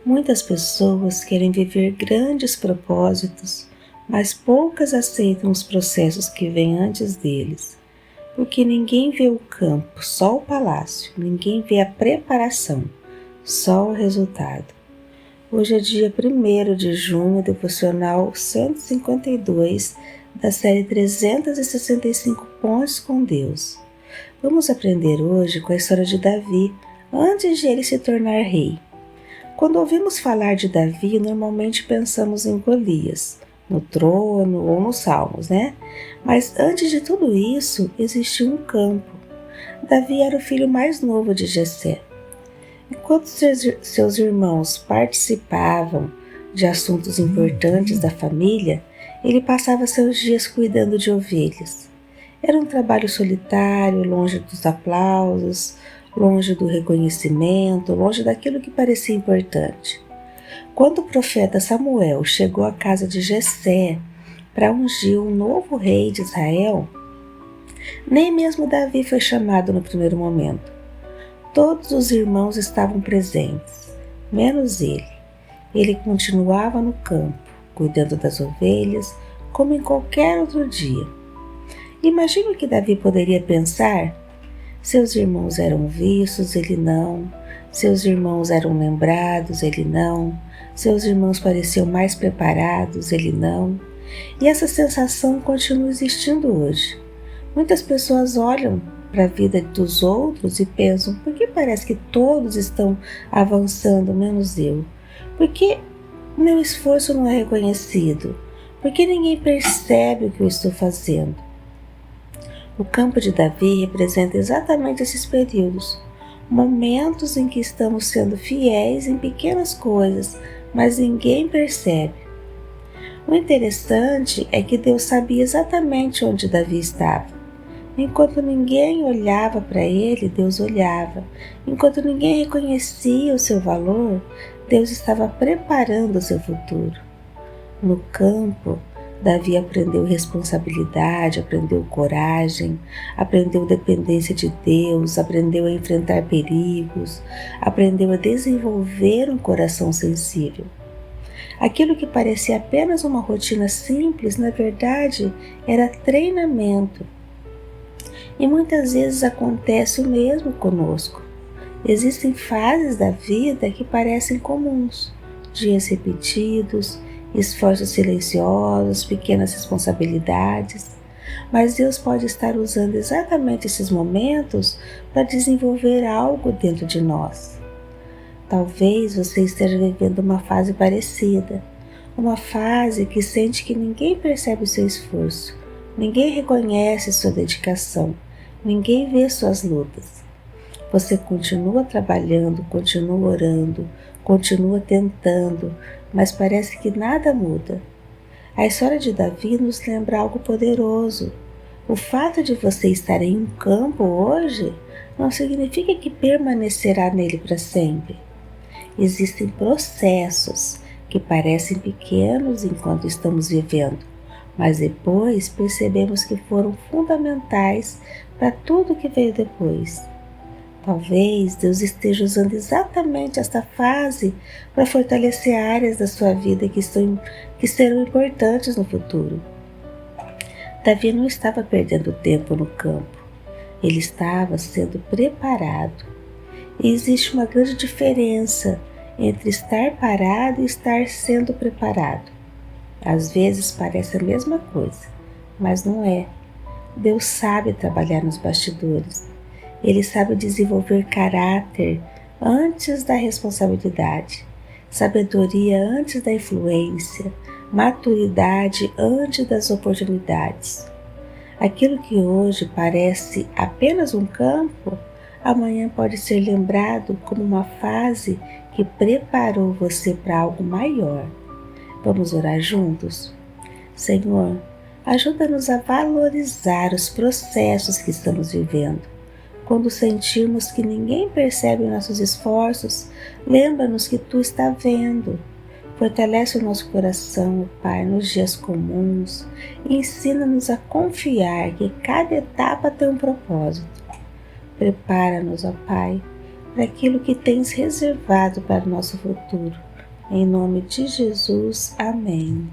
Muitas pessoas querem viver grandes propósitos, mas poucas aceitam os processos que vêm antes deles, porque ninguém vê o campo, só o palácio, ninguém vê a preparação, só o resultado. Hoje é dia 1º de junho, devocional 152 da série 365 Pontos com Deus. Vamos aprender hoje com a história de Davi, antes de ele se tornar rei. Quando ouvimos falar de Davi, normalmente pensamos em Golias, no trono ou nos salmos, né? Mas antes de tudo isso, existia um campo. Davi era o filho mais novo de Jessé. Enquanto seus irmãos participavam de assuntos importantes da família, ele passava seus dias cuidando de ovelhas. Era um trabalho solitário, longe dos aplausos, longe do reconhecimento, longe daquilo que parecia importante. Quando o profeta Samuel chegou à casa de Jessé para ungir um novo rei de Israel, nem mesmo Davi foi chamado no primeiro momento. Todos os irmãos estavam presentes, menos ele. Ele continuava no campo, cuidando das ovelhas, como em qualquer outro dia. Imagine o que Davi poderia pensar. Seus irmãos eram vistos, ele não. Seus irmãos eram lembrados, ele não. Seus irmãos pareciam mais preparados, ele não. E essa sensação continua existindo hoje. Muitas pessoas olham para a vida dos outros e pensam: por que parece que todos estão avançando, menos eu? Por que meu esforço não é reconhecido? Por que ninguém percebe o que eu estou fazendo? O campo de Davi representa exatamente esses períodos, momentos em que estamos sendo fiéis em pequenas coisas, mas ninguém percebe. O interessante é que Deus sabia exatamente onde Davi estava. Enquanto ninguém olhava para ele, Deus olhava. Enquanto ninguém reconhecia o seu valor, Deus estava preparando o seu futuro. No campo, Davi aprendeu responsabilidade, aprendeu coragem, aprendeu dependência de Deus, aprendeu a enfrentar perigos, aprendeu a desenvolver um coração sensível. Aquilo que parecia apenas uma rotina simples, na verdade, era treinamento. E muitas vezes acontece o mesmo conosco. Existem fases da vida que parecem comuns, dias repetidos, esforços silenciosos, pequenas responsabilidades, mas Deus pode estar usando exatamente esses momentos para desenvolver algo dentro de nós. Talvez você esteja vivendo uma fase parecida, uma fase que sente que ninguém percebe o seu esforço, ninguém reconhece sua dedicação, ninguém vê suas lutas. Você continua trabalhando, continua orando, continua tentando, mas parece que nada muda. A história de Davi nos lembra algo poderoso. O fato de você estar em um campo hoje não significa que permanecerá nele para sempre. Existem processos que parecem pequenos enquanto estamos vivendo, mas depois percebemos que foram fundamentais para tudo que veio depois. Talvez Deus esteja usando exatamente esta fase para fortalecer áreas da sua vida que serão importantes no futuro. Davi não estava perdendo tempo no campo, ele estava sendo preparado. E existe uma grande diferença entre estar parado e estar sendo preparado. Às vezes parece a mesma coisa, mas não é. Deus sabe trabalhar nos bastidores. Ele sabe desenvolver caráter antes da responsabilidade, sabedoria antes da influência, maturidade antes das oportunidades. Aquilo que hoje parece apenas um campo, amanhã pode ser lembrado como uma fase que preparou você para algo maior. Vamos orar juntos? Senhor, ajuda-nos a valorizar os processos que estamos vivendo. Quando sentirmos que ninguém percebe nossos esforços, lembra-nos que Tu está vendo. Fortalece o nosso coração, Pai, nos dias comuns e ensina-nos a confiar que cada etapa tem um propósito. Prepara-nos, ó Pai, para aquilo que Tens reservado para o nosso futuro. Em nome de Jesus, amém.